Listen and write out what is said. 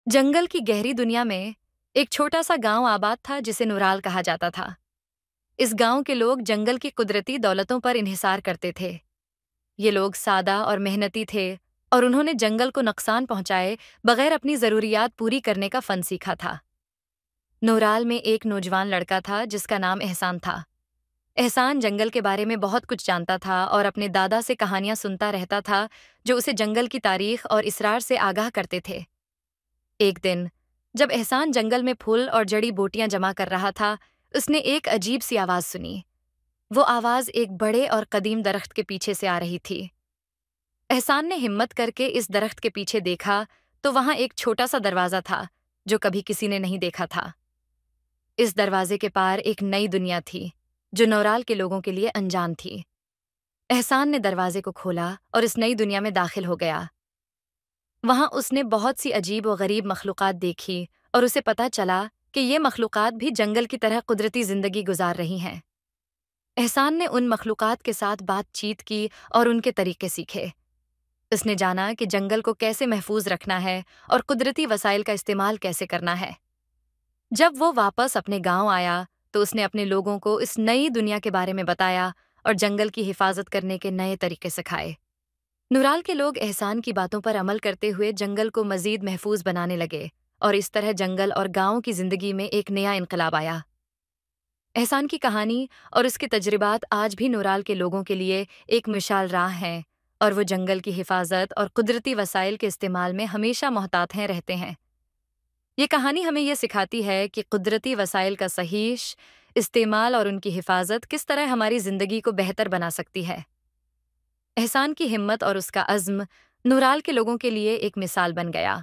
जंगल की गहरी दुनिया में एक छोटा सा गांव आबाद था जिसे नुराल कहा जाता था। इस गांव के लोग जंगल की कुदरती दौलतों पर इन्हिसार करते थे। ये लोग सादा और मेहनती थे और उन्होंने जंगल को नुकसान पहुंचाए बगैर अपनी जरूरियात पूरी करने का फन सीखा था। नूराल में एक नौजवान लड़का था जिसका नाम एहसान था। एहसान जंगल के बारे में बहुत कुछ जानता था और अपने दादा से कहानियां सुनता रहता था जो उसे जंगल की तारीख और इसरार से आगाह करते थे। एक दिन जब एहसान जंगल में फूल और जड़ी बूटियां जमा कर रहा था, उसने एक अजीब सी आवाज सुनी। वो आवाज एक बड़े और कदीम दरख्त के पीछे से आ रही थी। एहसान ने हिम्मत करके इस दरख्त के पीछे देखा तो वहां एक छोटा सा दरवाजा था जो कभी किसी ने नहीं देखा था। इस दरवाजे के पार एक नई दुनिया थी जो नौराल के लोगों के लिए अनजान थी। एहसान ने दरवाजे को खोला और इस नई दुनिया में दाखिल हो गया। वहां उसने बहुत सी अजीब व गरीब मखलूक़ात देखी और उसे पता चला कि ये मखलूक़ात भी जंगल की तरह कुदरती जिंदगी गुजार रही हैं। एहसान ने उन मखलूक़ात के साथ बातचीत की और उनके तरीके सीखे। उसने जाना कि जंगल को कैसे महफूज रखना है और कुदरती वसाइल का इस्तेमाल कैसे करना है। जब वो वापस अपने गांव आया तो उसने अपने लोगों को इस नई दुनिया के बारे में बताया और जंगल की हिफाजत करने के नए तरीके सिखाए। नुराल के लोग एहसान की बातों पर अमल करते हुए जंगल को मजीद महफूज बनाने लगे और इस तरह जंगल और गांवों की जिंदगी में एक नया इनकलाब आया। एहसान की कहानी और उसके तजुर्बात आज भी नुराल के लोगों के लिए एक मिसाल राह हैं और वो जंगल की हिफाजत और कुदरती वसाइल के इस्तेमाल में हमेशा मोहतात हैं रहते हैं। ये कहानी हमें ये सिखाती है कि कुदरती वसाइल का सही इस्तेमाल और उनकी हिफाजत किस तरह हमारी ज़िंदगी को बेहतर बना सकती है। एहसान की हिम्मत और उसका अज़्म नुराल के लोगों के लिए एक मिसाल बन गया।